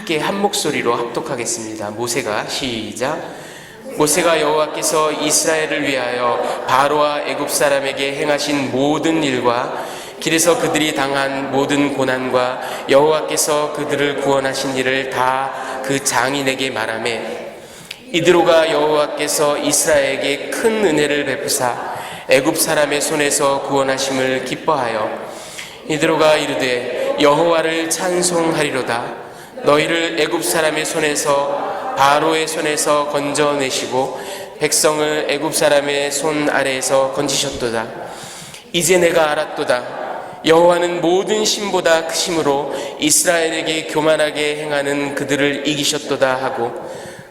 함께 한 목소리로 합독하겠습니다. 모세가 시작. 모세가 여호와께서 이스라엘을 위하여 바로와 애굽 사람에게 행하신 모든 일과 길에서 그들이 당한 모든 고난과 여호와께서 그들을 구원하신 일을 다 그 장인에게 말하매 이드로가 여호와께서 이스라엘에게 큰 은혜를 베푸사 애굽 사람의 손에서 구원하심을 기뻐하여 이드로가 이르되 여호와를 찬송하리로다. 너희를 애굽 사람의 손에서 바로의 손에서 건져내시고 백성을 애굽 사람의 손 아래에서 건지셨도다. 이제 내가 알았도다. 여호와는 모든 신보다 크심으로 이스라엘에게 교만하게 행하는 그들을 이기셨도다 하고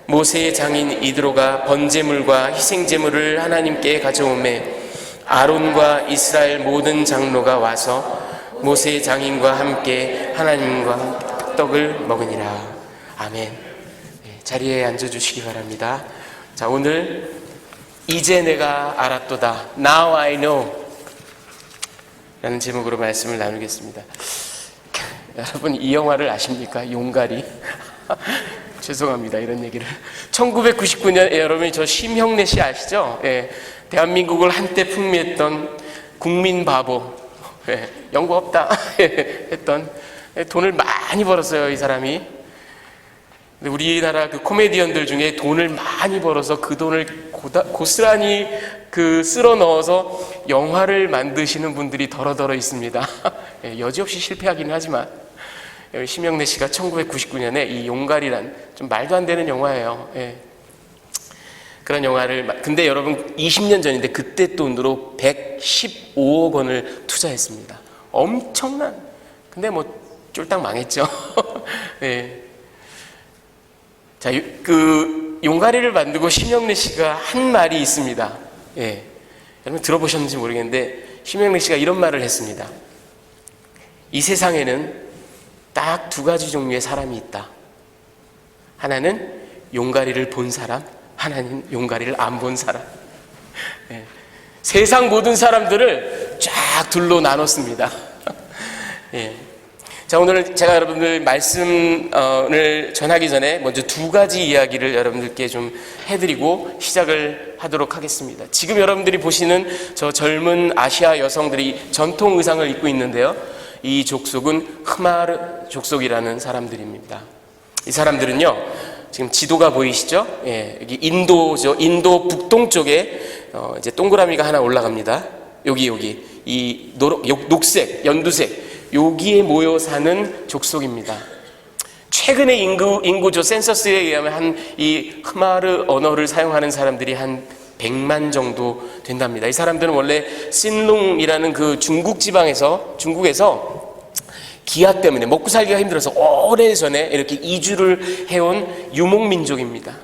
모세의 장인 이드로가 번제물과 희생제물을 하나님께 가져오매 아론과 이스라엘 모든 장로가 와서 모세의 장인과 함께 하나님과 떡을 먹으니라. 아멘. 자리에 앉아주시기 바랍니다. 자, 오늘 이제 내가 알았도다. Now I know 라는 제목으로 말씀을 나누겠습니다. 여러분 이 영화를 아십니까? 용가리. 죄송합니다 이런 얘기를. 1999년에 여러분이 저 심형래 씨 아시죠? 예, 대한민국을 한때 풍미했던 국민 바보, 예, 연구 없다 했던, 돈을 많이 벌었어요 이 사람이. 근데 우리나라 그 코미디언들 중에 돈을 많이 벌어서 그 돈을 고스란히 쓸어 넣어서 영화를 만드시는 분들이 더러더러 있습니다. 예, 여지없이 실패하긴 하지만 심영래 씨가 1999년에 이 용가리란 좀 말도 안 되는 영화예요. 예. 그런 영화를, 근데 여러분 20년 전인데 그때 돈으로 115억 원을 투자했습니다. 엄청난, 근데 뭐 쫄딱 망했죠. 예. 자, 그 용가리를 만들고 심영래 씨가 한 말이 있습니다. 예. 여러분 들어보셨는지 모르겠는데 심영래 씨가 이런 말을 했습니다. 이 세상에는 딱 두 가지 종류의 사람이 있다. 하나는 용가리를 본 사람, 하나는 용가리를 안 본 사람. 예. 세상 모든 사람들을 쫙 둘로 나눴습니다. 예. 자, 오늘 제가 여러분들 말씀을 전하기 전에 먼저 두 가지 이야기를 여러분들께 좀 해드리고 시작을 하도록 하겠습니다. 지금 여러분들이 보시는 저 젊은 아시아 여성들이 전통 의상을 입고 있는데요. 이 족속은 흐마르 족속이라는 사람들입니다. 이 사람들은요, 지금 지도가 보이시죠? 예, 여기 인도죠. 인도 북동쪽에 이제 동그라미가 하나 올라갑니다. 여기 이 녹색, 연두색 여기에 모여 사는 족속입니다. 최근의 인구조 센서스에 의하면 이 흐마르 언어를 사용하는 사람들이 한 100만 정도 된답니다. 이 사람들은 원래 신룽이라는 그 중국에서 기아 때문에 먹고 살기가 힘들어서 오래전에 이렇게 이주를 해온 유목민족입니다.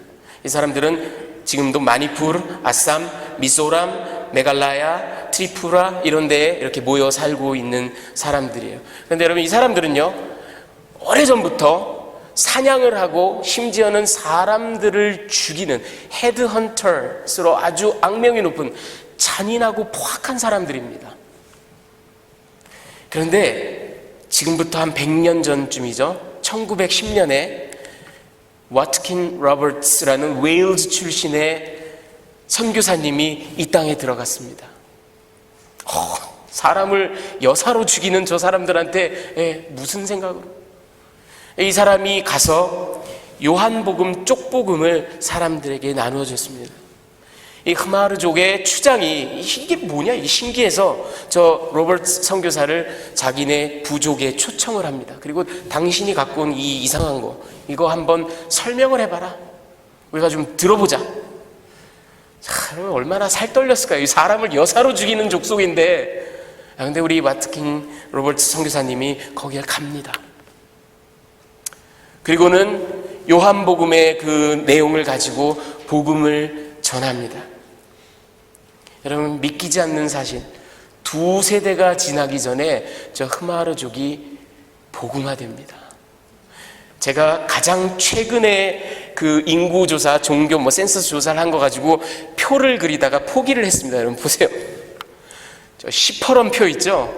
이 사람들은 지금도 마니푸르, 아쌈, 미조람, 메갈라야, 트리푸라 이런 데에 이렇게 모여 살고 있는 사람들이에요. 그런데 여러분 이 사람들은요, 오래전부터 사냥을 하고 심지어는 사람들을 죽이는 헤드헌터스로 아주 악명이 높은 잔인하고 포악한 사람들입니다. 그런데 지금부터 한 100년 전쯤이죠. 1910년에 와트킨 로버츠라는 웨일즈 출신의 선교사님이 이 땅에 들어갔습니다. 사람을 여사로 죽이는 저 사람들한테 무슨 생각으로? 이 사람이 가서 요한복음 쪽복음을 사람들에게 나누어 줬습니다. 이 흐마르족의 추장이 이게 뭐냐, 이게 신기해서 저 로버트 선교사를 자기네 부족에 초청을 합니다. 그리고 당신이 갖고 온 이 이상한 거 이거 한번 설명을 해봐라. 우리가 좀 들어보자. 자, 얼마나 살 떨렸을까요? 이 사람을 여사로 죽이는 족속인데. 근데 우리 와트킨 로버트 선교사님이 거기에 갑니다. 그리고는 요한복음의 그 내용을 가지고 복음을 전합니다. 여러분 믿기지 않는 사실, 2세대가 지나기 전에 저 흐마르족이 복음화됩니다. 제가 가장 최근에 그 인구조사, 종교 센서스 조사를 한 거 가지고 표를 그리다가 포기를 했습니다. 여러분 보세요. 저 시퍼런 표 있죠?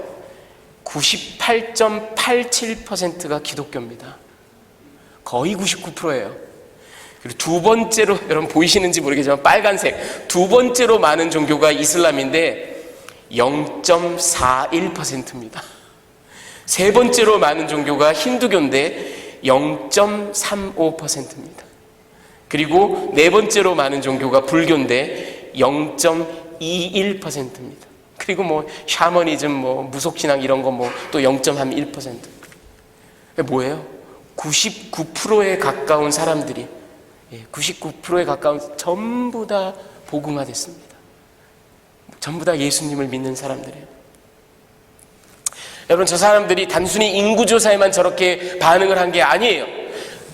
98.87%가 기독교입니다. 거의 99%예요. 그리고 두 번째로, 여러분 보이시는지 모르겠지만 빨간색, 두 번째로 많은 종교가 이슬람인데 0.41%입니다. 세 번째로 많은 종교가 힌두교인데 0.35%입니다. 그리고 네 번째로 많은 종교가 불교인데 0.21%입니다. 그리고 뭐 샤머니즘, 뭐 무속신앙 이런 거 뭐 또 0.1%. 뭐예요? 99%에 가까운 사람들이, 99%에 가까운 전부 다 복음화됐습니다. 전부 다 예수님을 믿는 사람들이에요. 여러분, 저 사람들이 단순히 인구조사에만 저렇게 반응을 한 게 아니에요.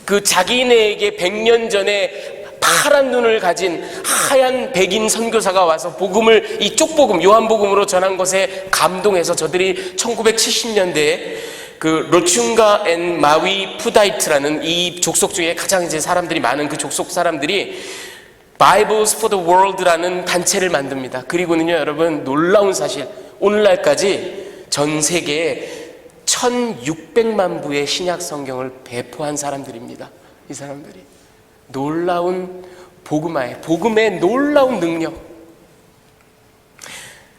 그 자기네에게 100년 전에 파란 눈을 가진 하얀 백인 선교사가 와서 복음을, 이 쪽복음, 요한복음으로 전한 것에 감동해서 저들이 1970년대에 그 로충가 앤 마위 푸다이트라는 이 족속 중에 가장 이제 사람들이 많은 그 족속 사람들이 Bibles for the World라는 단체를 만듭니다. 그리고는요, 여러분, 놀라운 사실, 오늘날까지 전 세계에 1600만 부의 신약 성경을 배포한 사람들입니다. 이 사람들이 놀라운 복음의 놀라운 능력.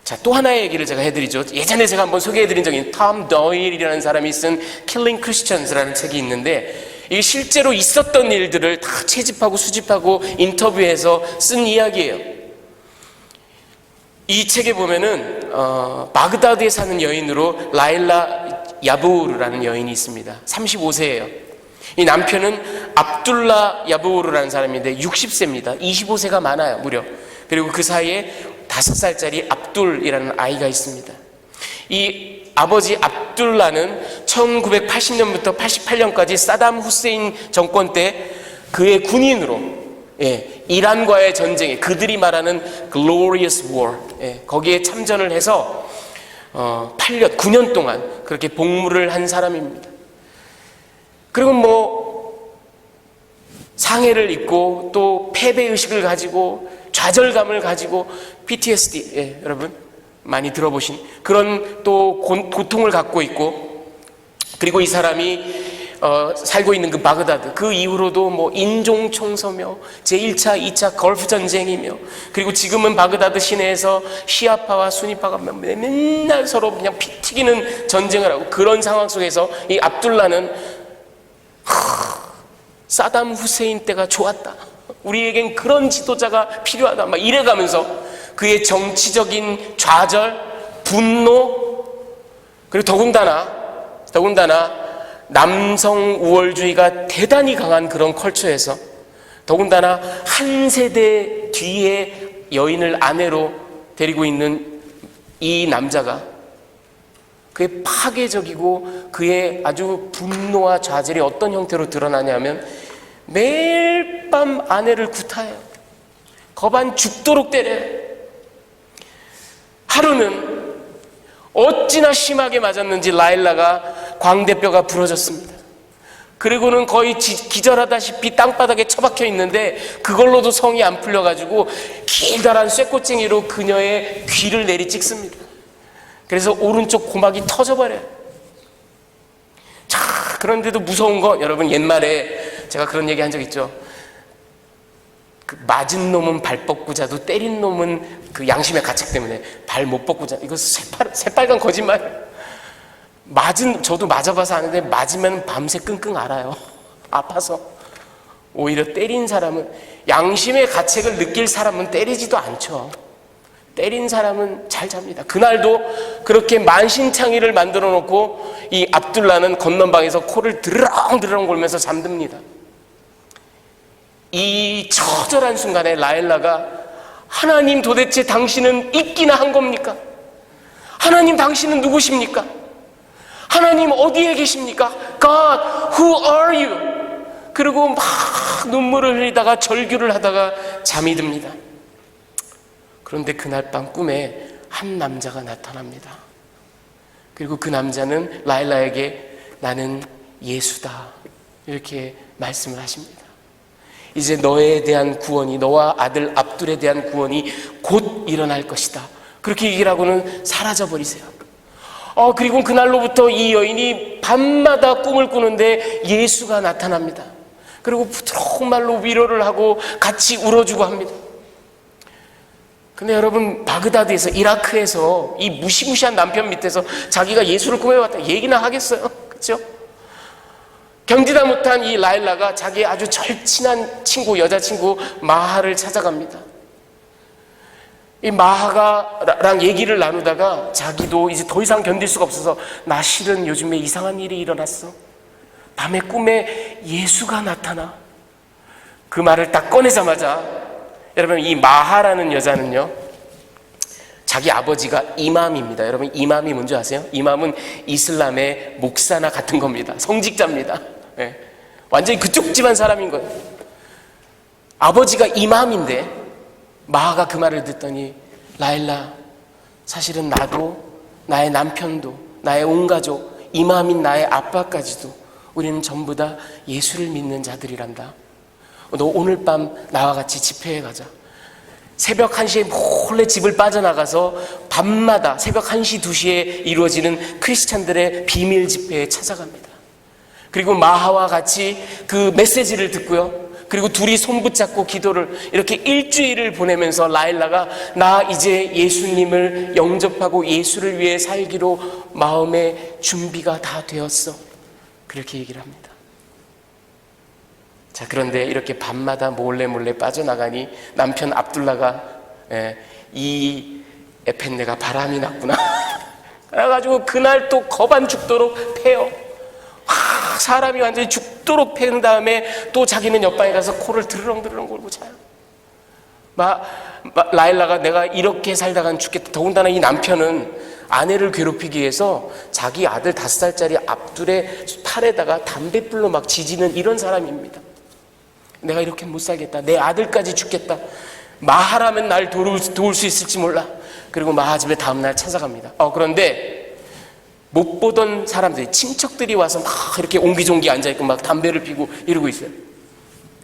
자, 또 하나의 얘기를 제가 해드리죠. 예전에 제가 한번 소개해드린 적이 있는 톰 도일이라는 사람이 쓴 Killing Christians라는 책이 있는데, 이게 실제로 있었던 일들을 다 채집하고 수집하고 인터뷰해서 쓴 이야기예요. 이 책에 보면은 바그다드에 사는 여인으로 라일라 야부르라는 여인이 있습니다. 35세예요. 이 남편은 압둘라 야부르라는 사람인데 60세입니다. 25세가 많아요, 무려. 그리고 그 사이에 5살짜리 압둘이라는 아이가 있습니다. 이 아버지 압둘라는 1980년부터 88년까지 사담 후세인 정권 때 그의 군인으로, 이란과의 전쟁에, 그들이 말하는 Glorious War, 거기에 참전을 해서 9년 동안 그렇게 복무를 한 사람입니다. 그리고 뭐 상해를 입고 또 패배의식을 가지고 좌절감을 가지고 PTSD, 여러분 많이 들어보신 그런 또 고통을 갖고 있고, 그리고 이 사람이 살고 있는 그 바그다드, 그 이후로도 뭐 인종 청소며 제1차, 2차 걸프 전쟁이며, 그리고 지금은 바그다드 시내에서 시아파와 수니파가 맨날 서로 그냥 피 튀기는 전쟁을 하고, 그런 상황 속에서 이 압둘라는 사담 후세인 때가 좋았다, 우리에겐 그런 지도자가 필요하다, 막 이래가면서 그의 정치적인 좌절, 분노, 그리고 더군다나 남성 우월주의가 대단히 강한 그런 컬처에서, 더군다나 한 세대 뒤에 여인을 아내로 데리고 있는 이 남자가 그의 파괴적이고 그의 아주 분노와 좌절이 어떤 형태로 드러나냐면, 매일 밤 아내를 구타해요. 거반 죽도록 때려요. 하루는 어찌나 심하게 맞았는지 라일라가 광대뼈가 부러졌습니다. 그리고는 거의 기절하다시피 땅바닥에 처박혀 있는데, 그걸로도 성이 안 풀려가지고 길다란 쇠꼬챙이로 그녀의 귀를 내리 찍습니다. 그래서 오른쪽 고막이 터져버려요. 자, 그런데도 무서운 거, 여러분 옛말에 제가 그런 얘기 한 적 있죠. 그 맞은 놈은 발 뻗고 자도 때린 놈은 그 양심의 가책 때문에 발 못 뻗고 자. 이거 새빨간 거짓말. 저도 맞아봐서 아는데, 맞으면 밤새 끙끙 앓아요. 아파서. 오히려 때린 사람은, 양심의 가책을 느낄 사람은 때리지도 않죠. 때린 사람은 잘 잡니다. 그날도 그렇게 만신창이를 만들어 놓고 이 압둘라는 건넌방에서 코를 드르렁드르렁 골면서 잠듭니다. 이 처절한 순간에 라일라가, 하나님 도대체 당신은 있기나 한 겁니까? 하나님 당신은 누구십니까? 하나님 어디에 계십니까? God, who are you? 그리고 막 눈물을 흘리다가 절규를 하다가 잠이 듭니다. 그런데 그날 밤 꿈에 한 남자가 나타납니다. 그리고 그 남자는 라일라에게 나는 예수다, 이렇게 말씀을 하십니다. 이제 너에 대한 구원이, 너와 아들 압둘에 대한 구원이 곧 일어날 것이다, 그렇게 얘기를 하고는 사라져 버리세요. 그리고 그날로부터 이 여인이 밤마다 꿈을 꾸는데 예수가 나타납니다. 그리고 부드러운 말로 위로를 하고 같이 울어주고 합니다. 근데 여러분, 바그다드에서, 이라크에서 이 무시무시한 남편 밑에서 자기가 예수를 구해왔다 얘기나 하겠어요? 그렇죠? 견디다 못한 이 라일라가 자기의 아주 절친한 친구, 여자친구 마하를 찾아갑니다. 이 마하가랑 얘기를 나누다가 자기도 이제 더 이상 견딜 수가 없어서, 나 실은 요즘에 이상한 일이 일어났어. 밤에 꿈에 예수가 나타나. 그 말을 딱 꺼내자마자, 여러분, 이 마하라는 여자는요, 자기 아버지가 이맘입니다. 여러분, 이맘이 뭔지 아세요? 이맘은 이슬람의 목사나 같은 겁니다. 성직자입니다. 네. 완전히 그쪽 집안 사람인 거예요. 아버지가 이맘인데 마하가 그 말을 듣더니, 라일라, 사실은 나도, 나의 남편도, 나의 온 가족, 이맘인 나의 아빠까지도 우리는 전부 다 예수를 믿는 자들이란다. 너 오늘 밤 나와 같이 집회에 가자. 새벽 1시에 몰래 집을 빠져나가서 밤마다 새벽 1시, 2시에 이루어지는 크리스찬들의 비밀 집회에 찾아갑니다. 그리고 마하와 같이 그 메시지를 듣고요, 그리고 둘이 손 붙잡고 기도를 이렇게 일주일을 보내면서 라일라가, 나 이제 예수님을 영접하고 예수를 위해 살기로 마음의 준비가 다 되었어, 그렇게 얘기를 합니다. 자, 그런데 이렇게 밤마다 몰래 빠져나가니 남편 압둘라가, 이 에펜네가 바람이 났구나 그래가지고 그날 또 거반 죽도록 패요. 사람이 완전히 죽도록 패는 다음에 또 자기는 옆방에 가서 코를 드르렁드르렁 골고 자요. 라일라가 내가 이렇게 살다간 죽겠다. 더군다나 이 남편은 아내를 괴롭히기 위해서 자기 아들 5살짜리 압둘의 팔에다가 담뱃불로 막 지지는 이런 사람입니다. 내가 이렇게 못 살겠다. 내 아들까지 죽겠다. 마하라면 날 도울 수 있을지 몰라. 그리고 마하 집에 다음날 찾아갑니다. 그런데 못 보던 사람들이, 친척들이 와서 막 이렇게 옹기종기 앉아있고 막 담배를 피고 이러고 있어요.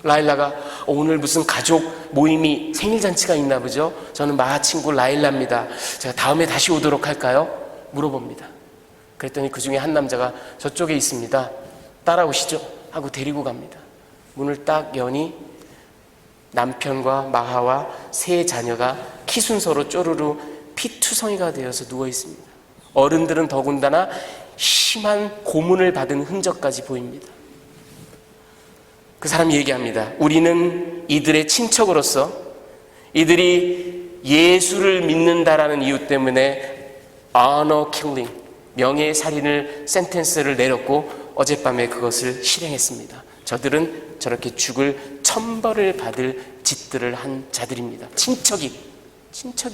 라일라가 오늘 무슨 가족 모임이, 생일잔치가 있나 보죠. 저는 마하 친구 라일라입니다. 제가 다음에 다시 오도록 할까요? 물어봅니다. 그랬더니 그 중에 한 남자가 저쪽에 있습니다. 따라오시죠 하고 데리고 갑니다. 문을 딱 여니 남편과 마하와 세 자녀가 키 순서로 쪼르르 피투성이가 되어서 누워 있습니다. 어른들은 더군다나 심한 고문을 받은 흔적까지 보입니다. 그 사람이 얘기합니다. 우리는 이들의 친척으로서 이들이 예수를 믿는다라는 이유 때문에 honor killing, 명예살인을 센텐스를 내렸고 어젯밤에 그것을 실행했습니다. 저들은 저렇게 죽을 천벌을 받을 짓들을 한 자들입니다. 친척이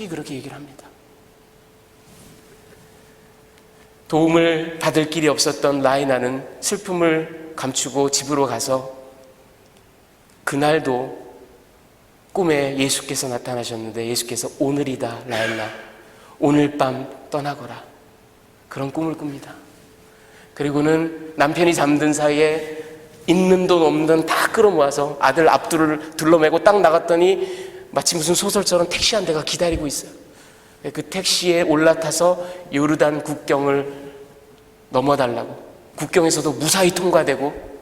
그렇게 얘기를 합니다. 도움을 받을 길이 없었던 라이나는 슬픔을 감추고 집으로 가서, 그날도 꿈에 예수께서 나타나셨는데 예수께서 오늘이다 라일라, 오늘 밤 떠나거라, 그런 꿈을 꿉니다. 그리고는 남편이 잠든 사이에 있는 돈 없는 돈 다 끌어모아서 아들 압둘을 둘러매고 딱 나갔더니 마치 무슨 소설처럼 택시 한 대가 기다리고 있어요. 그 택시에 올라타서 요르단 국경을 넘어달라고, 국경에서도 무사히 통과되고,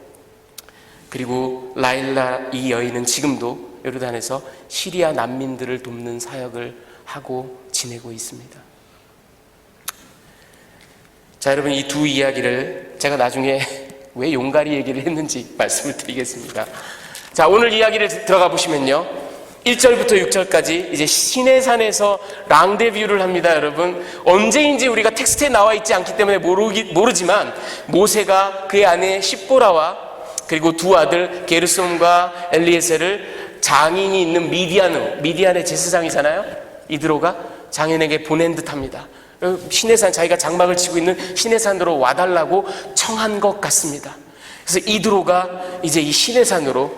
그리고 라일라 이 여인은 지금도 요르단에서 시리아 난민들을 돕는 사역을 하고 지내고 있습니다. 자, 여러분, 이 두 이야기를 제가 나중에 왜 용가리 얘기를 했는지 말씀을 드리겠습니다. 자, 오늘 이야기를 들어가 보시면요, 1절부터 6절까지 이제 시내산에서 랑데뷰를 합니다. 여러분, 언제인지 우리가 텍스트에 나와 있지 않기 때문에 모르지만 모세가 그의 아내 십보라와 그리고 두 아들 게르솜과 엘리에셀을 장인이 있는 미디안의 제사장이잖아요. 이드로가 장인에게 보낸 듯합니다. 시내산, 자기가 장막을 치고 있는 시내산으로 와달라고 청한 것 같습니다. 그래서 이드로가 이제 이 시내산으로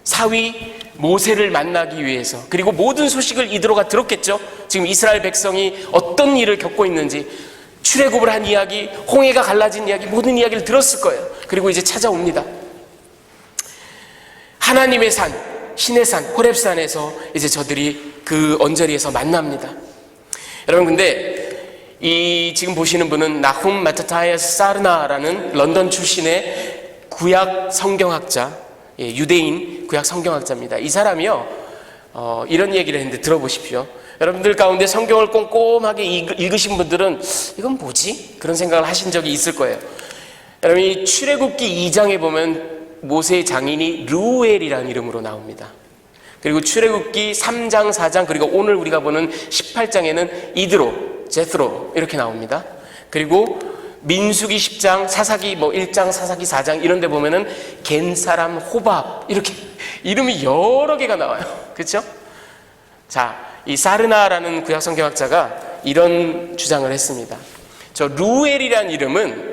사위 모세를 만나기 위해서, 그리고 모든 소식을 이드로가 들었겠죠. 지금 이스라엘 백성이 어떤 일을 겪고 있는지, 출애굽을 한 이야기, 홍해가 갈라진 이야기, 모든 이야기를 들었을 거예요. 그리고 이제 찾아옵니다. 하나님의 산, 시내산, 호렙산에서 이제 저들이 그 언저리에서 만납니다. 여러분, 근데 이 지금 보시는 분은 나훔 마타타이아스 사르나라는 런던 출신의 구약 성경학자, 유대인 구약 성경학자입니다. 이 사람이요, 이런 얘기를 했는데 들어보십시오. 여러분들 가운데 성경을 꼼꼼하게 읽으신 분들은 이건 뭐지? 그런 생각을 하신 적이 있을 거예요. 여러분, 이 출애굽기 2장에 보면 모세의 장인이 르우엘이라는 이름으로 나옵니다. 그리고 출애굽기 3장, 4장, 그리고 오늘 우리가 보는 18장에는 이드로, 제스로 이렇게 나옵니다. 그리고 민수기 10장, 사사기 1장, 사사기 4장 이런 데 보면은 겐 사람 호밥 이렇게 이름이 여러 개가 나와요. 그렇죠? 자, 이 사르나라는 구약 성경학자가 이런 주장을 했습니다. 저 루엘이라는 이름은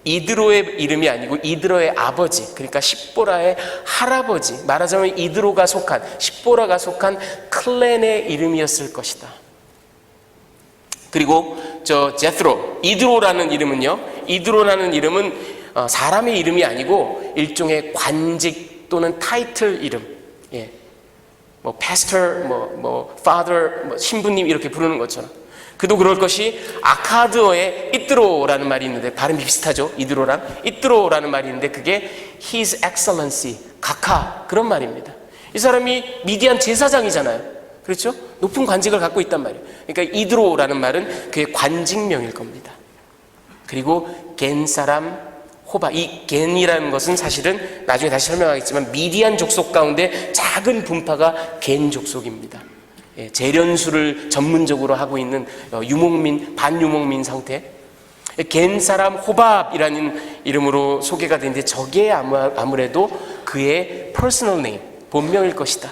이드로의 이름이 아니고 이드로의 아버지, 그러니까 십보라의 할아버지, 말하자면 이드로가 속한, 십보라가 속한 클랜의 이름이었을 것이다. 그리고 저 제스로, 이드로라는 이름은요, 이드로라는 이름은 사람의 이름이 아니고 일종의 관직 또는 타이틀 이름, pastor, father, 신부님 이렇게 부르는 것처럼. 그도 그럴 것이 아카드어에 이뜨로라는 말이 있는데 발음이 비슷하죠. 이드로랑 이뜨로라는 말이 있는데 그게 His Excellency, 각하 그런 말입니다. 이 사람이 미디안 제사장이잖아요. 그렇죠? 높은 관직을 갖고 있단 말이에요. 그러니까 이드로라는 말은 그의 관직명일 겁니다. 그리고 겐 사람 호바, 이 겐이라는 것은 사실은 나중에 다시 설명하겠지만 미디안 족속 가운데 작은 분파가 겐 족속입니다. 재련수를 전문적으로 하고 있는 유목민, 반유목민 상태. 겐 사람 호밥이라는 이름으로 소개가 되는데 저게 아무래도 그의 퍼스널 네임, 본명일 것이다.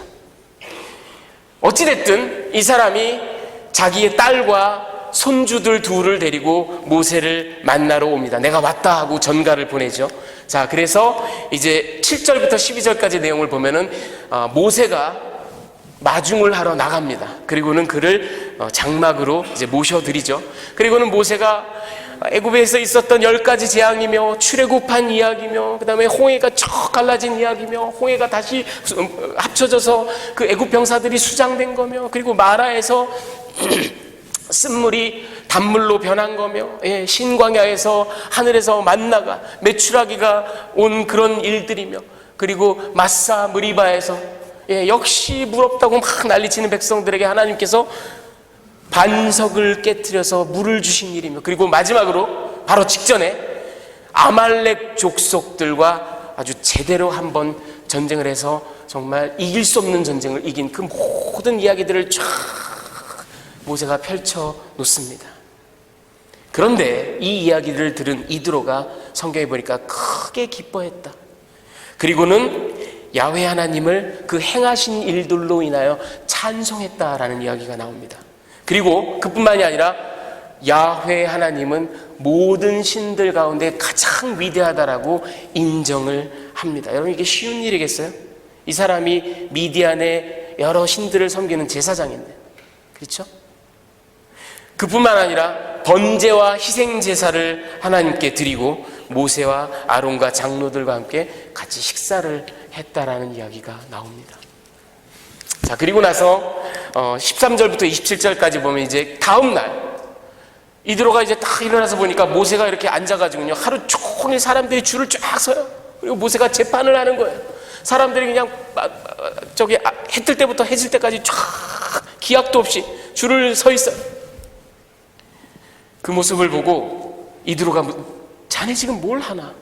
어찌됐든 이 사람이 자기의 딸과 손주들 둘을 데리고 모세를 만나러 옵니다. 내가 왔다 하고 전가를 보내죠. 자, 그래서 이제 7절부터 12절까지 내용을 보면은 모세가 마중을 하러 나갑니다. 그리고는 그를 장막으로 이제 모셔드리죠. 그리고는 모세가 애굽에서 있었던 10가지 재앙이며 출애굽한 이야기며 그 다음에 홍해가 척 갈라진 이야기며 홍해가 다시 합쳐져서 그 애굽 병사들이 수장된 거며 그리고 마라에서 쓴물이 단물로 변한 거며 신광야에서 하늘에서 만나가 메추라기가 온 그런 일들이며 그리고 마사 무리바에서 역시 물 없다고 막 난리치는 백성들에게 하나님께서 반석을 깨트려서 물을 주신 일이며 그리고 마지막으로 바로 직전에 아말렉 족속들과 아주 제대로 한번 전쟁을 해서 정말 이길 수 없는 전쟁을 이긴 그 모든 이야기들을 쫙 모세가 펼쳐 놓습니다. 그런데 이 이야기를 들은 이드로가 성경에 보니까 크게 기뻐했다. 그리고는 야훼 하나님을 그 행하신 일들로 인하여 찬송했다라는 이야기가 나옵니다. 그리고 그뿐만이 아니라 야훼 하나님은 모든 신들 가운데 가장 위대하다라고 인정을 합니다. 여러분, 이게 쉬운 일이겠어요? 이 사람이 미디안의 여러 신들을 섬기는 제사장인데, 그렇죠? 그뿐만 아니라 번제와 희생 제사를 하나님께 드리고 모세와 아론과 장로들과 함께 같이 식사를 했다라는 이야기가 나옵니다. 자, 그리고 나서 13절부터 27절까지 보면 이제 다음 날 이드로가 이제 딱 일어나서 보니까 모세가 이렇게 앉아가지고요 하루 종일 사람들이 줄을 쫙 서요. 그리고 모세가 재판을 하는 거예요. 사람들이 그냥 해 뜰 때부터 해 질 때까지 쫙 기약도 없이 줄을 서 있어요. 그 모습을 보고 이드로가 자네 지금 뭘 하나?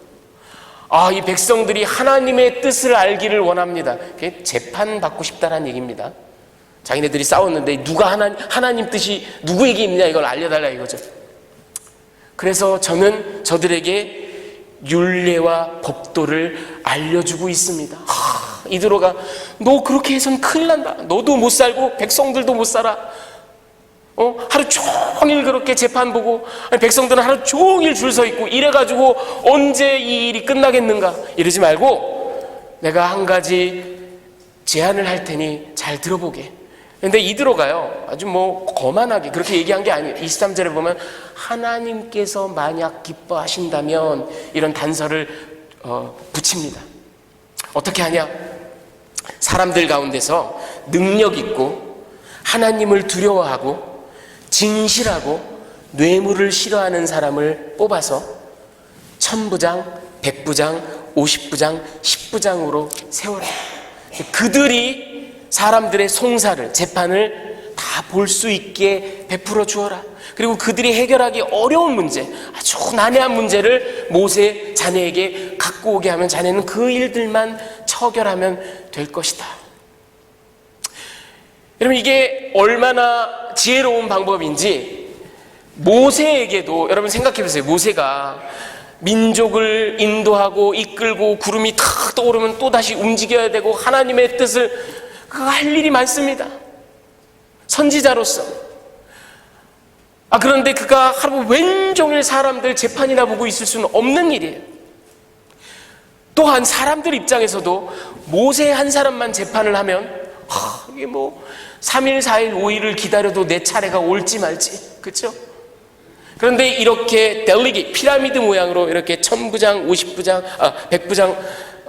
이 백성들이 하나님의 뜻을 알기를 원합니다. 그게 재판받고 싶다는 얘기입니다. 자기네들이 싸웠는데 누가 하나님 뜻이 누구에게 있느냐 이걸 알려달라 이거죠. 그래서 저는 저들에게 율례와 법도를 알려주고 있습니다. 이드로가 너 그렇게 해서는 큰일 난다. 너도 못 살고 백성들도 못 살아. 하루 종일 그렇게 재판 보고 백성들은 하루 종일 줄 서 있고 이래가지고 언제 이 일이 끝나겠는가 이러지 말고 내가 한 가지 제안을 할 테니 잘 들어보게. 근데 이드로가요 아주 거만하게 그렇게 얘기한 게 아니에요. 23절에 보면 하나님께서 만약 기뻐하신다면 이런 단서를 붙입니다. 어떻게 하냐? 사람들 가운데서 능력 있고 하나님을 두려워하고 진실하고 뇌물을 싫어하는 사람을 뽑아서 천부장 100부장, 50부장, 10부장으로 세워라. 그들이 사람들의 송사를, 재판을 다 볼 수 있게 베풀어 주어라. 그리고 그들이 해결하기 어려운 문제, 아주 난해한 문제를 모세 자네에게 갖고 오게 하면 자네는 그 일들만 처결하면 될 것이다. 여러분, 이게 얼마나 지혜로운 방법인지 모세에게도, 여러분 생각해 보세요. 모세가 민족을 인도하고 이끌고 구름이 탁 떠오르면 또다시 움직여야 되고 하나님의 뜻을 할 일이 많습니다. 선지자로서. 그런데 그가 하루 왼종일 사람들 재판이나 보고 있을 수는 없는 일이에요. 또한 사람들 입장에서도 모세 한 사람만 재판을 하면 이게 뭐 3일, 4일, 5일을 기다려도 내 차례가 올지 말지, 그렇죠? 그런데 이렇게 델리기, 피라미드 모양으로 이렇게 1000부장, 50부장, 100부장,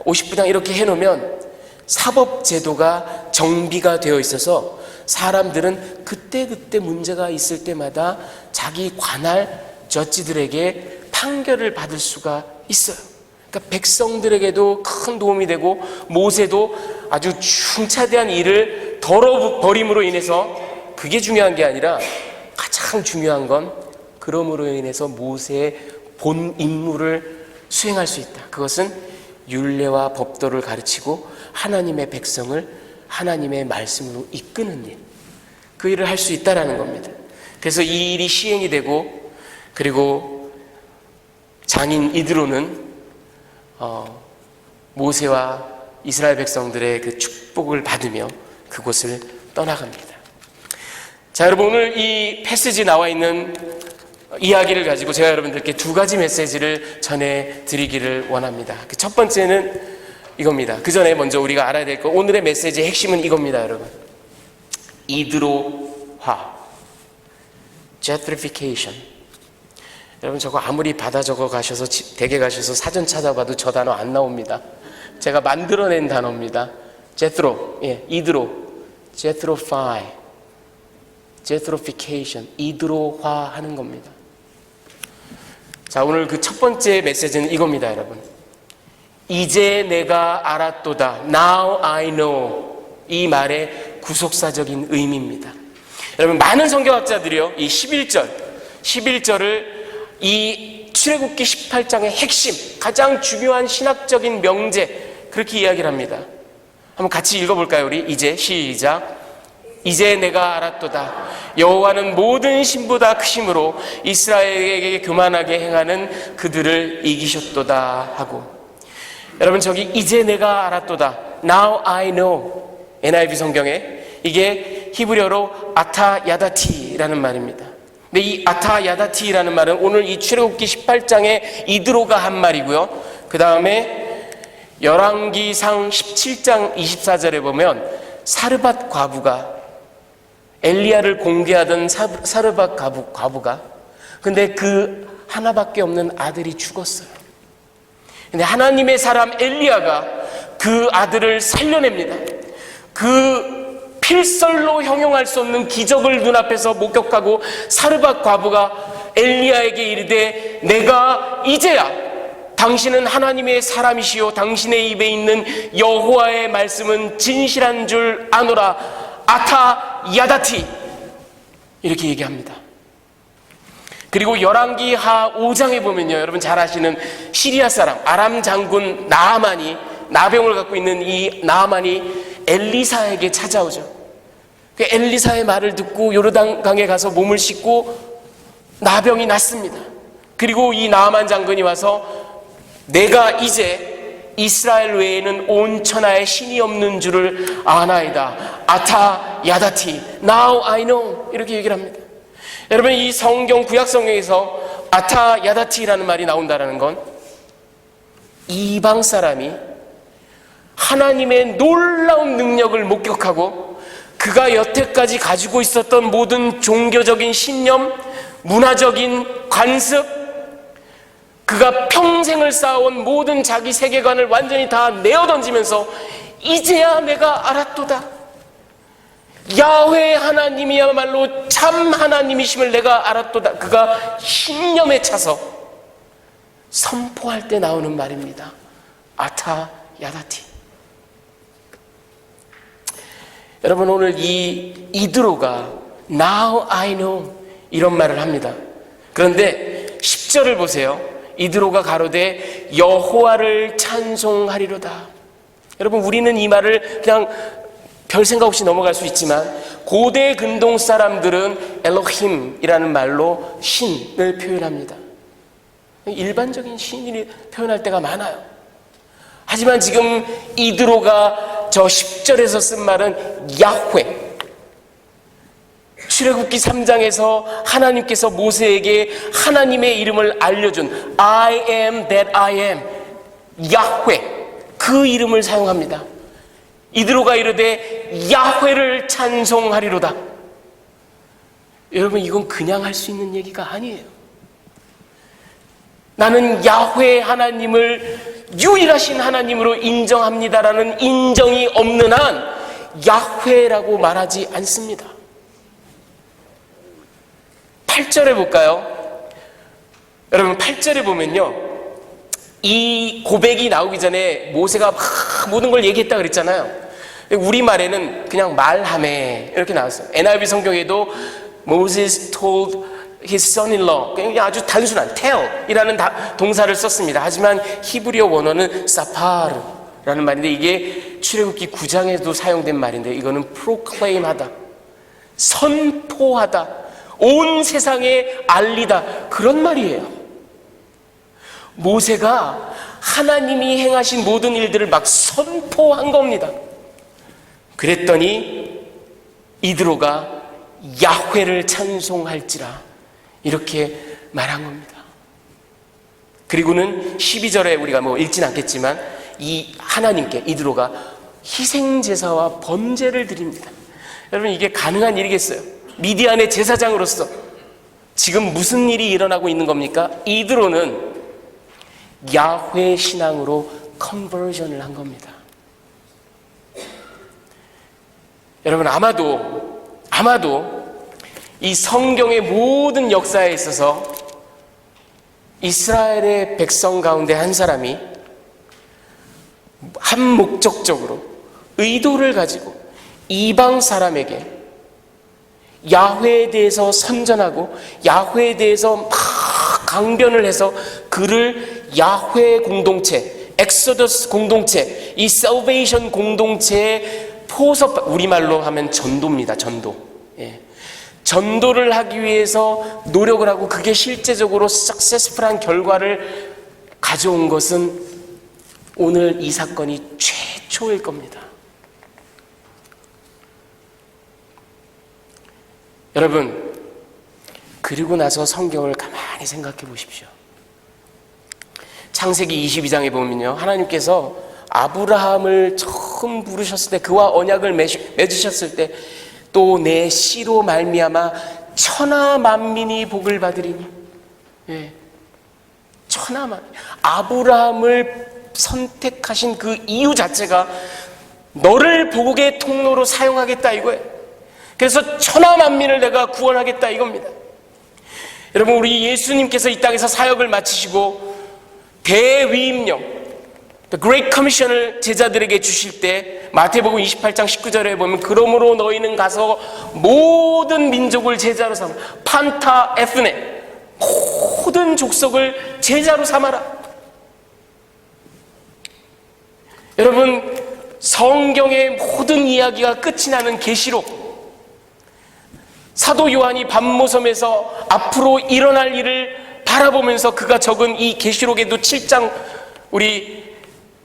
50부장 이렇게 해놓으면 사법제도가 정비가 되어 있어서 사람들은 그때그때 문제가 있을 때마다 자기 관할 저지들에게 판결을 받을 수가 있어요. 그러니까 백성들에게도 큰 도움이 되고 모세도 아주 중차대한 일을 덜어버림으로 인해서, 그게 중요한 게 아니라 가장 중요한 건 그럼으로 인해서 모세의 본 임무를 수행할 수 있다. 그것은 율례와 법도를 가르치고 하나님의 백성을 하나님의 말씀으로 이끄는 일, 그 일을 할 수 있다라는 겁니다. 그래서 이 일이 시행이 되고, 그리고 장인 이드로는 모세와 이스라엘 백성들의 그 축복을 받으며 그곳을 떠나갑니다. 자, 여러분, 오늘 이 패시지 나와 있는 이야기를 가지고 제가 여러분들께 두 가지 메시지를 전해드리기를 원합니다. 그 첫 번째는 이겁니다. 그 전에 먼저 우리가 알아야 될 거, 오늘의 메시지의 핵심은 이겁니다, 여러분. 이드로화, Jethrification. 여러분, 저거 아무리 받아 적어 가셔서 댁에 가셔서 사전 찾아봐도 저 단어 안 나옵니다. 제가 만들어낸 단어입니다. 제트로, 이드로, Jethrophy, Jethrification, 이드로화 하는 겁니다. 자, 오늘 그 첫 번째 메시지는 이겁니다, 여러분. 이제 내가 알았도다. Now I know. 이 말의 구속사적인 의미입니다. 여러분, 많은 성경학자들이요, 이 11절을 이 출애굽기 18장의 핵심, 가장 중요한 신학적인 명제, 그렇게 이야기를 합니다. 한번 같이 읽어볼까요, 우리? 이제, 시작. 이제 내가 알았도다. 여호와는 모든 신보다 크심으로 이스라엘에게 교만하게 행하는 그들을 이기셨도다 하고, 여러분, 저기 이제 내가 알았도다. Now I know. NIV 성경에 이게 히브리어로 아타 야다티라는 말입니다. 근데 이 아타 야다티라는 말은 오늘 이 출애굽기 18장에 이드로가 한 말이고요. 그 다음에 열왕기상 17장 24절에 보면 사르밧 과부가, 엘리야를 공개하던 사르밧 과부가, 근데 그 하나밖에 없는 아들이 죽었어요. 근데 하나님의 사람 엘리야가 그 아들을 살려냅니다. 그 필설로 형용할 수 없는 기적을 눈앞에서 목격하고 사르밧 과부가 엘리야에게 이르되, 내가 이제야 당신은 하나님의 사람이시요 당신의 입에 있는 여호와의 말씀은 진실한 줄 아노라. 아타 야다티. 이렇게 얘기합니다. 그리고 열왕기 하 5장에 보면요, 여러분 잘 아시는 시리아 사람 아람 장군 나병을 갖고 있는 이 나아만이 엘리사에게 찾아오죠. 그 엘리사의 말을 듣고 요르단강에 가서 몸을 씻고 나병이 낫습니다. 그리고 이 나아만 장군이 와서 내가 이제 이스라엘 외에는 온 천하에 신이 없는 줄을 아나이다. 아타 야다티. Now I know. 이렇게 얘기를 합니다. 여러분, 이 성경, 구약 성경에서 아타 야다티라는 말이 나온다는 건 이방 사람이 하나님의 놀라운 능력을 목격하고 그가 여태까지 가지고 있었던 모든 종교적인 신념, 문화적인 관습, 그가 평생을 쌓아온 모든 자기 세계관을 완전히 다 내어던지면서 이제야 내가 알았도다. 야훼 하나님이야말로 참 하나님이심을 내가 알았도다. 그가 신념에 차서 선포할 때 나오는 말입니다. 아타 야다티. 여러분, 오늘 이 이드로가 Now I know 이런 말을 합니다. 그런데 10절을 보세요. 이드로가 가로되 여호와를 찬송하리로다. 여러분, 우리는 이 말을 그냥 별 생각 없이 넘어갈 수 있지만 고대 근동 사람들은 엘로힘이라는 말로 신을 표현합니다. 일반적인 신을 표현할 때가 많아요. 하지만 지금 이드로가 저 10절에서 쓴 말은 야훼. 출애굽기 3장에서 하나님께서 모세에게 하나님의 이름을 알려준 I am that I am, 야훼, 그 이름을 사용합니다. 이드로가 이르되 야훼를 찬송하리로다. 여러분, 이건 그냥 할 수 있는 얘기가 아니에요. 나는 야훼 하나님을 유일하신 하나님으로 인정합니다라는 인정이 없는 한 야훼라고 말하지 않습니다. 8절에 볼까요? 여러분, 8절에 보면요, 이 고백이 나오기 전에 모세가 막 모든 걸 얘기했다 그랬잖아요. 우리말에는 그냥 말하매 이렇게 나왔어요. NIV 성경에도 Moses told his son-in-law, 그냥 아주 단순한 tell이라는 동사를 썼습니다. 하지만 히브리어 원어는 사파르라는 말인데, 이게 출애굽기 9장에도 사용된 말인데, 이거는 proclaim하다, 선포하다, 온 세상에 알리다, 그런 말이에요. 모세가 하나님이 행하신 모든 일들을 막 선포한 겁니다. 그랬더니 이드로가 야훼를 찬송할지라 이렇게 말한 겁니다. 그리고는 12절에 우리가 읽진 않겠지만 이 하나님께 이드로가 희생제사와 번제를 드립니다. 여러분, 이게 가능한 일이겠어요? 미디안의 제사장으로서 지금 무슨 일이 일어나고 있는 겁니까? 이드로는 야훼 신앙으로 컨버전을 한 겁니다. 여러분, 아마도 이 성경의 모든 역사에 있어서 이스라엘의 백성 가운데 한 사람이 한 목적적으로 의도를 가지고 이방 사람에게 야훼에 대해서 선전하고 야훼에 대해서 막 강변을 해서 그를 야훼 공동체, 엑소더스 공동체, 이 셀베이션 공동체에 포섭, 우리말로 하면 전도입니다. 전도. 예. 전도를 하기 위해서 노력을 하고 그게 실제적으로 석세스풀한 결과를 가져온 것은 오늘 이 사건이 최초일 겁니다. 여러분, 그리고 나서 성경을 가만히 생각해 보십시오. 창세기 22장에 보면요, 하나님께서 아브라함을 처음 부르셨을 때, 그와 언약을 맺으셨을 때, 또 내 씨로 말미암아 천하 만민이 복을 받으리니, 예, 천하 만민, 아브라함을 선택하신 그 이유 자체가 너를 복의 통로로 사용하겠다 이거예요. 그래서 천하 만민을 내가 구원하겠다 이겁니다. 여러분, 우리 예수님께서 이 땅에서 사역을 마치시고 대위임령, The Great Commission을 제자들에게 주실 때 마태복음 28장 19절에 보면 그러므로 너희는 가서 모든 민족을 제자로 삼아, 판타 에프네, 모든 족속을 제자로 삼아라. 여러분, 성경의 모든 이야기가 끝이 나는 계시록, 사도 요한이 밤모섬에서 앞으로 일어날 일을 바라보면서 그가 적은 이 계시록에도 7장 우리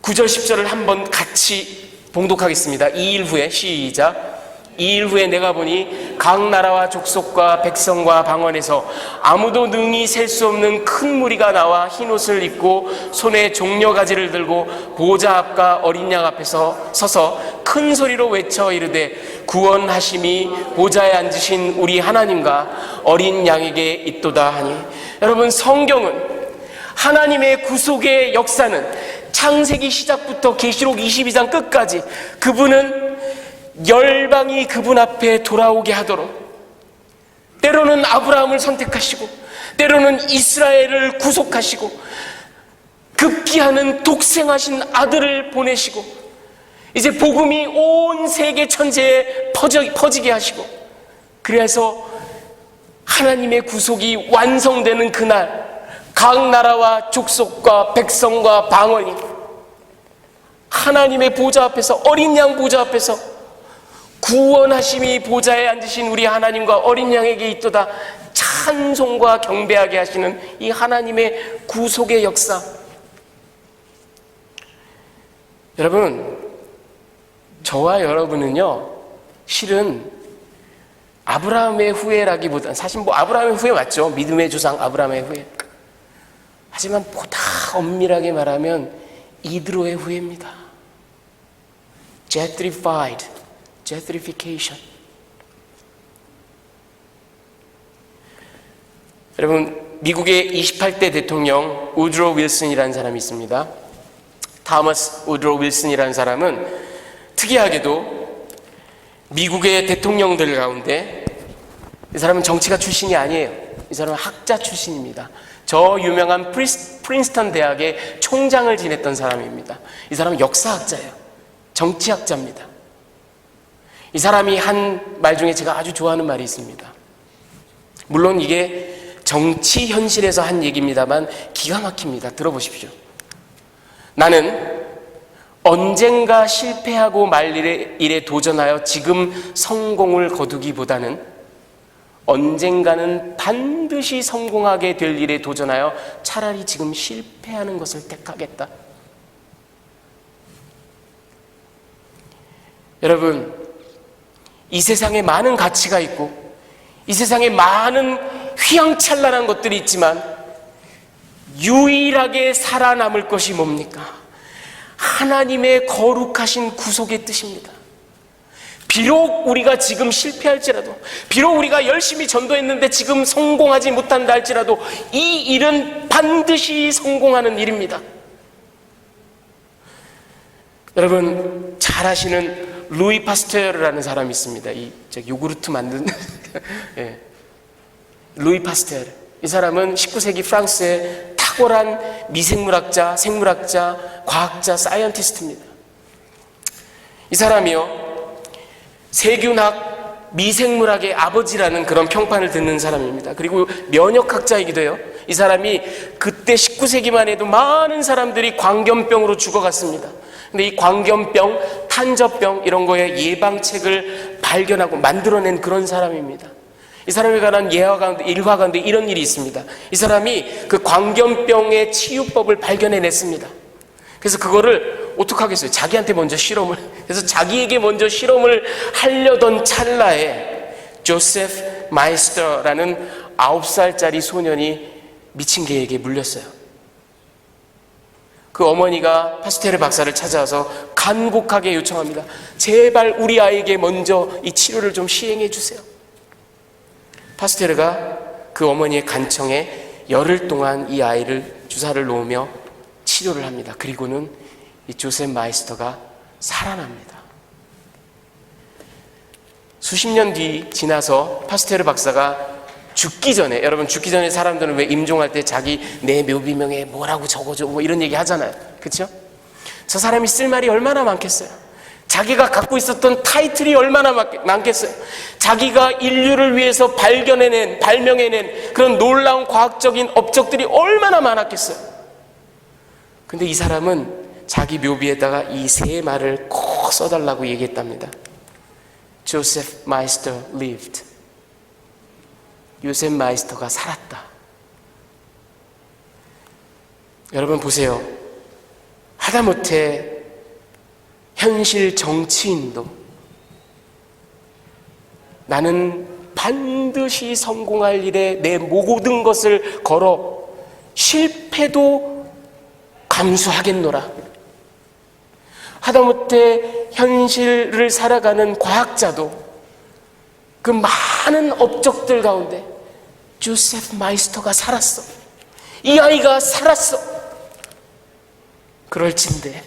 9절 10절을 한번 같이 봉독하겠습니다. 2일 후에, 시작. 2일 후에 내가 보니 각 나라와 족속과 백성과 방언에서 아무도 능히 셀 수 없는 큰 무리가 나와 흰옷을 입고 손에 종려가지를 들고 보좌 앞과 어린 양 앞에서 서서 큰 소리로 외쳐 이르되 구원하심이 보좌에 앉으신 우리 하나님과 어린 양에게 있도다 하니, 여러분, 성경은 하나님의 구속의 역사는 창세기 시작부터 계시록 22장 끝까지 그분은 열방이 그분 앞에 돌아오게 하도록, 때로는 아브라함을 선택하시고 때로는 이스라엘을 구속하시고 급기야는 독생하신 아들을 보내시고 이제 복음이 온 세계 천지에 퍼지게 하시고, 그래서 하나님의 구속이 완성되는 그날 각 나라와 족속과 백성과 방언이 하나님의 보좌 앞에서, 어린 양 보좌 앞에서 구원하심이 보좌에 앉으신 우리 하나님과 어린 양에게 있도다 찬송과 경배하게 하시는 이 하나님의 구속의 역사. 여러분, 저와 여러분은요, 실은 아브라함의 후예라기보다는, 사실 뭐 아브라함의 후예 맞죠? 믿음의 조상 아브라함의 후예. 하지만 보다 엄밀하게 말하면 이드로의 후예입니다. Jethrification. 여러분, 미국의 28대 대통령 우드로 윌슨이라는 사람이 있습니다. 타머스 우드로 윌슨이라는 사람은 특이하게도 미국의 대통령들 가운데, 이 사람은 정치가 출신이 아니에요. 이 사람은 학자 출신입니다. 저 유명한 프린스턴 대학의 총장을 지냈던 사람입니다. 이 사람은 역사학자예요. 정치학자입니다. 이 사람이 한 말 중에 제가 아주 좋아하는 말이 있습니다. 물론 이게 정치 현실에서 한 얘기입니다만 기가 막힙니다. 들어보십시오. 나는 언젠가 실패하고 말 일에 도전하여 지금 성공을 거두기보다는 언젠가는 반드시 성공하게 될 일에 도전하여 차라리 지금 실패하는 것을 택하겠다. 여러분, 이 세상에 많은 가치가 있고 이 세상에 많은 휘황찬란한 것들이 있지만 유일하게 살아남을 것이 뭡니까? 하나님의 거룩하신 구속의 뜻입니다. 비록 우리가 지금 실패할지라도, 비록 우리가 열심히 전도했는데 지금 성공하지 못한다 할지라도 이 일은 반드시 성공하는 일입니다. 여러분, 잘 아시는 루이 파스테르라는 사람이 있습니다. 이 요구르트 만든 예. 루이 파스테르. 이 사람은 19세기 프랑스의 탁월한 미생물학자, 생물학자, 과학자, 사이언티스트입니다. 이 사람이요, 세균학, 미생물학의 아버지라는 그런 평판을 듣는 사람입니다. 그리고 면역학자이기도 해요. 이 사람이 그때 19세기만 해도 많은 사람들이 광견병으로 죽어갔습니다. 근데 이 광견병, 탄저병 이런 거에 예방책을 발견하고 만들어낸 그런 사람입니다. 이 사람에 관한 일화 가운데 이런 일이 있습니다. 이 사람이 그 광견병의 치유법을 발견해냈습니다. 그래서 그거를 어떻게 하겠어요? 자기한테 먼저 실험을, 그래서 자기에게 먼저 실험을 하려던 찰나에 조세프 마이스터라는 9살짜리 소년이 미친 개에게 물렸어요. 그 어머니가 파스테르 박사를 찾아와서 간곡하게 요청합니다. 제발 우리 아이에게 먼저 이 치료를 좀 시행해 주세요. 파스테르가 그 어머니의 간청에 열흘 동안 이 아이를 주사를 놓으며 치료를 합니다. 그리고는 이 조셉 마이스터가 살아납니다. 수십 년 뒤 지나서 파스테르 박사가 죽기 전에, 여러분 죽기 전에 사람들은 왜 임종할 때 자기 내 묘비명에 뭐라고 적어줘 뭐 이런 얘기 하잖아요. 그렇죠? 저 사람이 쓸 말이 얼마나 많겠어요. 자기가 갖고 있었던 타이틀이 얼마나 많겠어요. 자기가 인류를 위해서 발명해낸 그런 놀라운 과학적인 업적들이 얼마나 많았겠어요. 근데 이 사람은 자기 묘비에다가 이 세 말을 꼭 써달라고 얘기했답니다. Joseph Meister lived. 요셉 마이스터가 살았다. 여러분 보세요. 하다못해 현실 정치인도 나는 반드시 성공할 일에 내 모든 것을 걸어 실패도 감수하겠노라. 하다못해 현실을 살아가는 과학자도 그 많은 업적들 가운데 조세프 마이스터가 살았어. 이 아이가 살았어. 그럴진데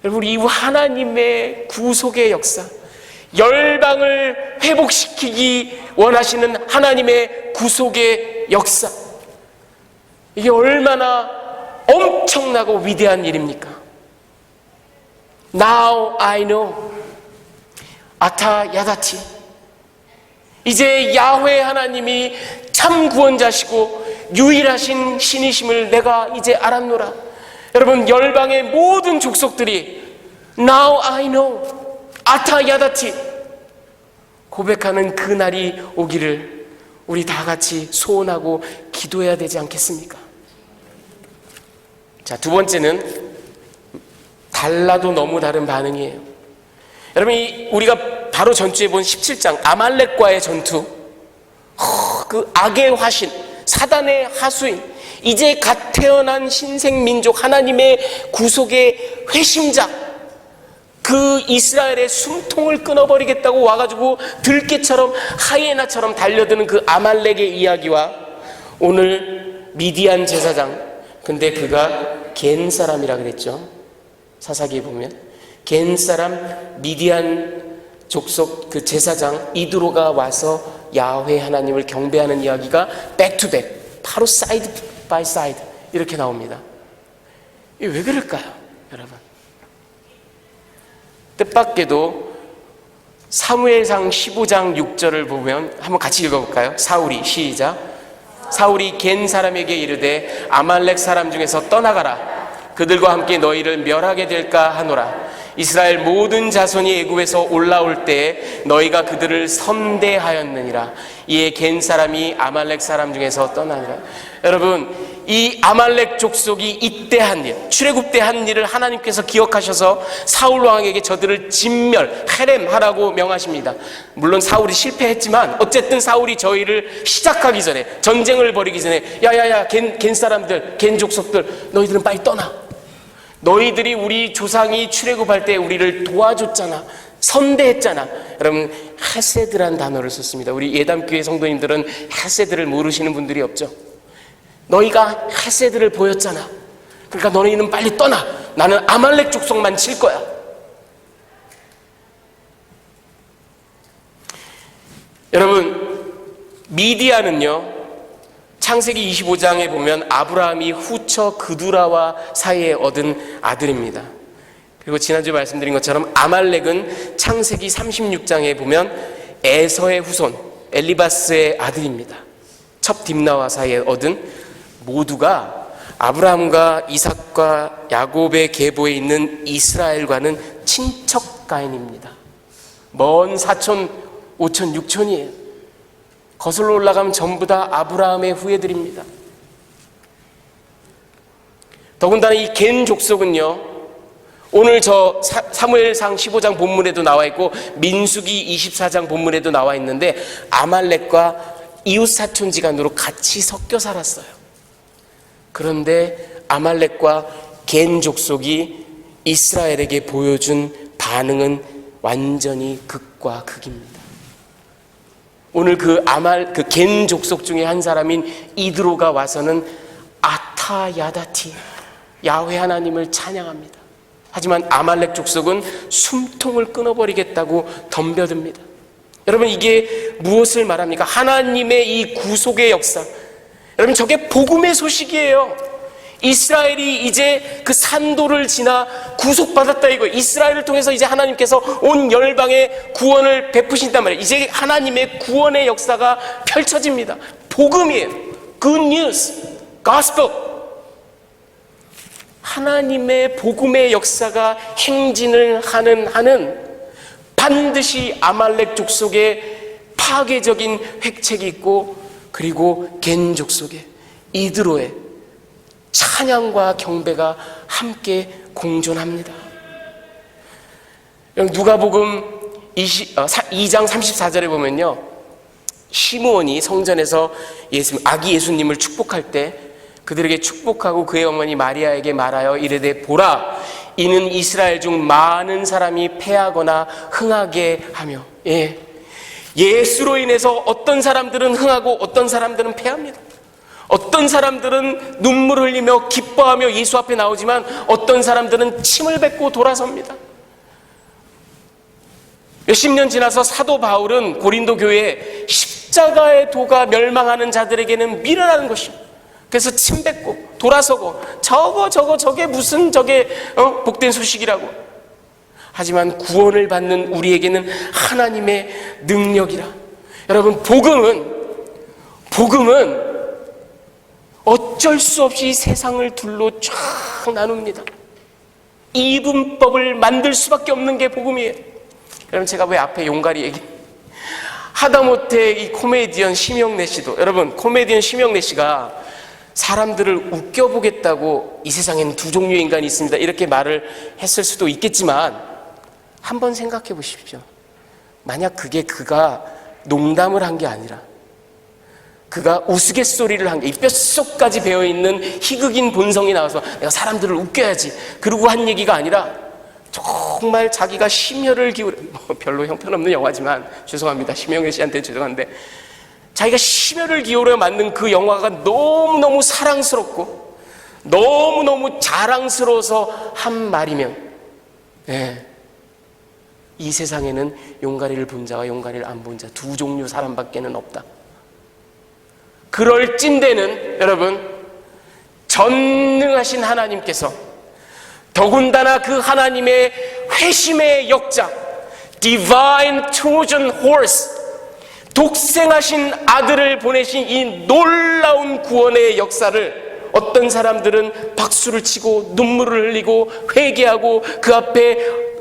여러분, 이 하나님의 구속의 역사, 열방을 회복시키기 원하시는 하나님의 구속의 역사, 이게 얼마나 엄청나고 위대한 일입니까? Now I know. 아타 야다티. 이제 야훼 하나님이 참 구원자시고 유일하신 신이심을 내가 이제 알았노라. 여러분, 열방의 모든 족속들이 Now I know. 아타 야다티. 고백하는 그 날이 오기를 우리 다 같이 소원하고 기도해야 되지 않겠습니까? 자, 두 번째는 달라도 너무 다른 반응이에요. 여러분, 우리가 바로 전주에 본 17장 아말렉과의 전투, 그 악의 화신, 사단의 하수인, 이제 갓 태어난 신생민족 하나님의 구속의 회심자, 그 이스라엘의 숨통을 끊어버리겠다고 와가지고 들깨처럼 하이에나처럼 달려드는 그 아말렉의 이야기와 오늘 미디안 제사장, 근데 그가 겐 사람이라 그랬죠. 사사기에 보면 겐 사람 미디안 족속 그 제사장 이드로가 와서 야훼 하나님을 경배하는 이야기가 백투백, 바로 사이드 바이 사이드 이렇게 나옵니다. 이게 왜 그럴까요, 여러분? 뜻밖에도 사무엘상 15장 6절을 보면 한번 같이 읽어볼까요? 사울이, 시작. 사울이 겐 사람에게 이르되 아말렉 사람 중에서 떠나가라. 그들과 함께 너희를 멸하게 될까 하노라. 이스라엘 모든 자손이 애굽에서 올라올 때에 너희가 그들을 선대하였느니라. 이에 겐 사람이 아말렉 사람 중에서 떠나니라. 여러분, 이 아말렉 족속이 이때 한 일, 출애굽 때 한 일을 하나님께서 기억하셔서 사울 왕에게 저들을 진멸, 헤렘하라고 명하십니다. 물론 사울이 실패했지만 어쨌든 사울이 저희를 시작하기 전에, 전쟁을 벌이기 전에 야야야 겐 사람들, 겐 족속들, 너희들은 빨리 떠나. 너희들이 우리 조상이 출애굽할 때 우리를 도와줬잖아, 선대했잖아. 여러분, 헤세드란 단어를 썼습니다. 우리 예담교회 성도님들은 헤세드를 모르시는 분들이 없죠. 너희가 헤세드를 보였잖아. 그러니까 너희는 빨리 떠나. 나는 아말렉 족속만 칠 거야. 여러분, 미디안은요, 창세기 25장에 보면 아브라함이 후처 그두라와 사이에 얻은 아들입니다. 그리고 지난주에 말씀드린 것처럼 아말렉은 창세기 36장에 보면 에서의 후손 엘리바스의 아들입니다. 첩 딥나와 사이에 얻은, 모두가 아브라함과 이삭과 야곱의 계보에 있는 이스라엘과는 친척 가인입니다. 먼 사촌, 오촌, 육촌이에요. 거슬러 올라가면 전부 다 아브라함의 후예들입니다. 더군다나 이 겐 족속은요, 오늘 저 사무엘상 15장 본문에도 나와 있고 민수기 24장 본문에도 나와 있는데 아말렉과 이웃 사촌지간으로 같이 섞여 살았어요. 그런데 아말렉과 겐 족속이 이스라엘에게 보여준 반응은 완전히 극과 극입니다. 오늘 그 겐 족속 중에 한 사람인 이드로가 와서는 아타 야다티, 야훼 하나님을 찬양합니다. 하지만 아말렉 족속은 숨통을 끊어버리겠다고 덤벼듭니다. 여러분, 이게 무엇을 말합니까? 하나님의 이 구속의 역사, 여러분, 저게 복음의 소식이에요. 이스라엘이 이제 그 산도를 지나 구속받았다, 이거. 이스라엘을 통해서 이제 하나님께서 온 열방에 구원을 베푸신단 말이에요. 이제 하나님의 구원의 역사가 펼쳐집니다. 복음이에요. Good news, gospel. 하나님의 복음의 역사가 행진을 하는 한은 반드시 아말렉 족속에 파괴적인 획책이 있고, 그리고 겐 족속에 이드로의 찬양과 경배가 함께 공존합니다. 누가복음 2장 34절에 보면요, 시므온이 성전에서 아기 예수님을 축복할 때 그들에게 축복하고 그의 어머니 마리아에게 말하여 이르되 보라, 이는 이스라엘 중 많은 사람이 패하거나 흥하게 하며. 예수로 인해서 어떤 사람들은 흥하고 어떤 사람들은 패합니다. 어떤 사람들은 눈물 흘리며 기뻐하며 예수 앞에 나오지만 어떤 사람들은 침을 뱉고 돌아섭니다. 몇십 년 지나서 사도 바울은 고린도 교회에 십자가의 도가 멸망하는 자들에게는 미련한 것이요, 그래서 침 뱉고 돌아서고 저게 무슨 복된 소식이라고. 하지만 구원을 받는 우리에게는 하나님의 능력이라. 여러분, 복음은 어쩔 수 없이 세상을 둘로 쫙 나눕니다. 이분법을 만들 수밖에 없는 게 복음이에요. 여러분, 제가 왜 앞에 용가리 얘기 하다못해 이 코미디언 심영래 씨도, 여러분, 코미디언 심영래 씨가 사람들을 웃겨보겠다고 이 세상에는 두 종류의 인간이 있습니다 이렇게 말을 했을 수도 있겠지만, 한번 생각해 보십시오. 만약 그가 농담을 한 게 아니라 그가 우스갯소리를 한 게, 이 뼛속까지 배어있는 희극인 본성이 나와서 내가 사람들을 웃겨야지 그러고 한 얘기가 아니라 정말 자기가 심혈을 기울여, 별로 형편없는 영화지만 죄송합니다, 심영애 씨한테 죄송한데, 자기가 심혈을 기울여 만든 그 영화가 너무너무 사랑스럽고 너무너무 자랑스러워서 한 말이면, 이 세상에는 용가리를 본 자와 용가리를 안 본 자 두 종류 사람밖에는 없다. 그럴 찐대는 여러분, 전능하신 하나님께서 더군다나 그 하나님의 회심의 역자, Divine Trojan Horse, 독생하신 아들을 보내신 이 놀라운 구원의 역사를 어떤 사람들은 박수를 치고 눈물을 흘리고 회개하고 그 앞에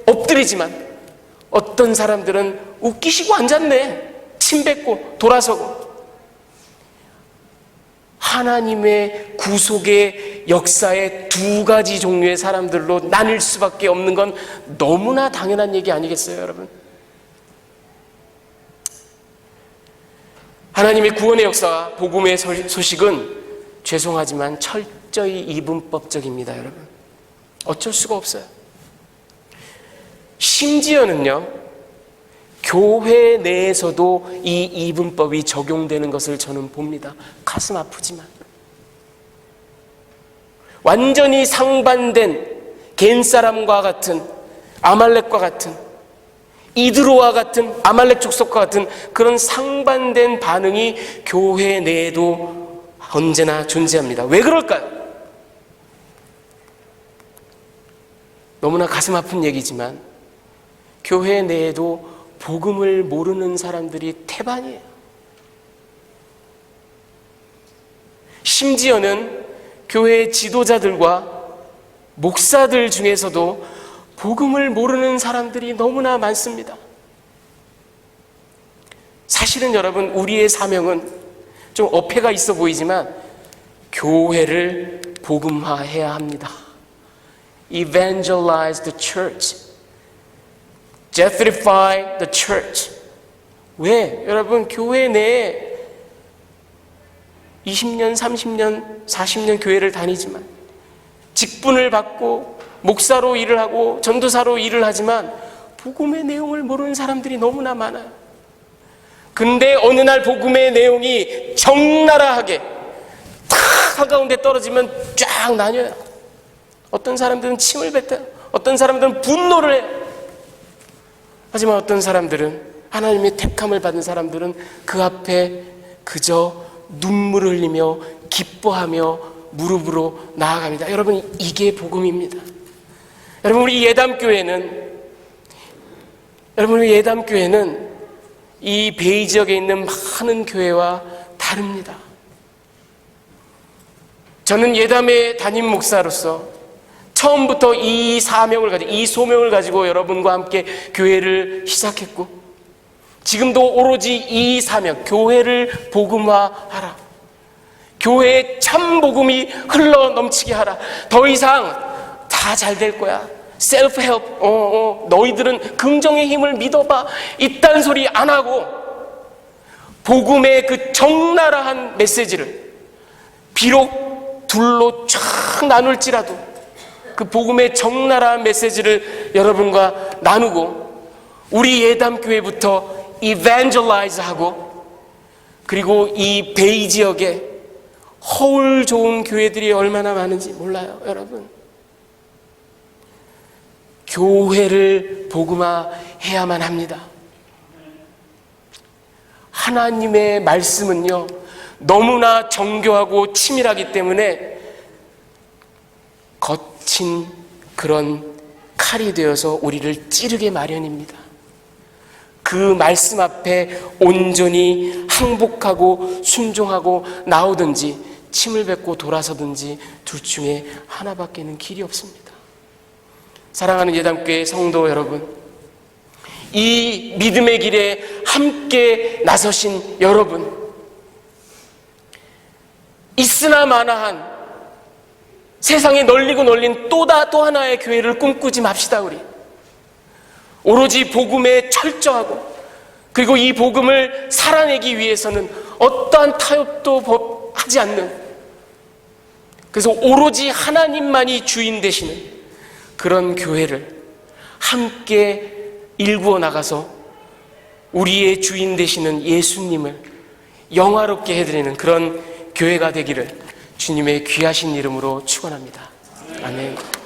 엎드리지만, 어떤 사람들은 웃기시고 앉았네, 침 뱉고 돌아서고. 하나님의 구속의 역사의 두 가지 종류의 사람들로 나뉠 수밖에 없는 건 너무나 당연한 얘기 아니겠어요, 여러분? 하나님의 구원의 역사와 복음의 소식은 죄송하지만 철저히 이분법적입니다, 여러분. 어쩔 수가 없어요. 심지어는요, 교회 내에서도 이 이분법이 적용되는 것을 저는 봅니다. 가슴 아프지만. 완전히 상반된 겐사람과 같은, 아말렉과 같은, 이드로와 같은, 아말렉 족속과 같은 그런 상반된 반응이 교회 내에도 언제나 존재합니다. 왜 그럴까요? 너무나 가슴 아픈 얘기지만 교회 내에도 복음을 모르는 사람들이 태반이에요. 심지어는 교회 지도자들과 목사들 중에서도 복음을 모르는 사람들이 너무나 많습니다. 사실은 여러분, 우리의 사명은 좀 어폐가 있어 보이지만 교회를 복음화해야 합니다. Evangelize the church. Gentrify the church. 왜? 여러분, 교회 내에 20년, 30년, 40년 교회를 다니지만, 직분을 받고 목사로 일을 하고 전도사로 일을 하지만 복음의 내용을 모르는 사람들이 너무나 많아요. 근데 어느 날 복음의 내용이 적나라하게 탁 한가운데 떨어지면 쫙 나뉘어요. 어떤 사람들은 침을 뱉어요. 어떤 사람들은 분노를 해요. 하지만 어떤 사람들은, 하나님의 택함을 받은 사람들은 그 앞에 그저 눈물을 흘리며 기뻐하며 무릎으로 나아갑니다. 여러분, 이게 복음입니다. 여러분, 우리 예담교회는 이 베이 지역에 있는 많은 교회와 다릅니다. 저는 예담의 담임 목사로서 처음부터 이 사명을 가지고, 이 소명을 가지고 여러분과 함께 교회를 시작했고, 지금도 오로지 이 사명, 교회를 복음화하라, 교회에 참 복음이 흘러 넘치게 하라, 더 이상 다 잘 될 거야, 셀프 헬프, 너희들은 긍정의 힘을 믿어봐, 이딴 소리 안 하고 복음의 그 적나라한 메시지를 비록 둘로 쫙 나눌지라도 그 복음의 적나라한 메시지를 여러분과 나누고, 우리 예담교회부터 evangelize 하고, 그리고 이 베이 지역에 허울 좋은 교회들이 얼마나 많은지 몰라요, 여러분. 교회를 복음화해야만 합니다. 하나님의 말씀은요, 너무나 정교하고 치밀하기 때문에 거친 그런 칼이 되어서 우리를 찌르게 마련입니다. 그 말씀 앞에 온전히 항복하고 순종하고 나오든지 침을 뱉고 돌아서든지 둘 중에 하나밖에는 길이 없습니다. 사랑하는 예담교회 성도 여러분, 이 믿음의 길에 함께 나서신 여러분, 있으나 마나한 세상에 널리고 널린 또 하나의 교회를 꿈꾸지 맙시다. 우리 오로지 복음에 철저하고, 그리고 이 복음을 살아내기 위해서는 어떠한 타협도 하지 않는, 그래서 오로지 하나님만이 주인 되시는 그런 교회를 함께 일구어 나가서 우리의 주인 되시는 예수님을 영화롭게 해드리는 그런 교회가 되기를 주님의 귀하신 이름으로 축원합니다. 아멘.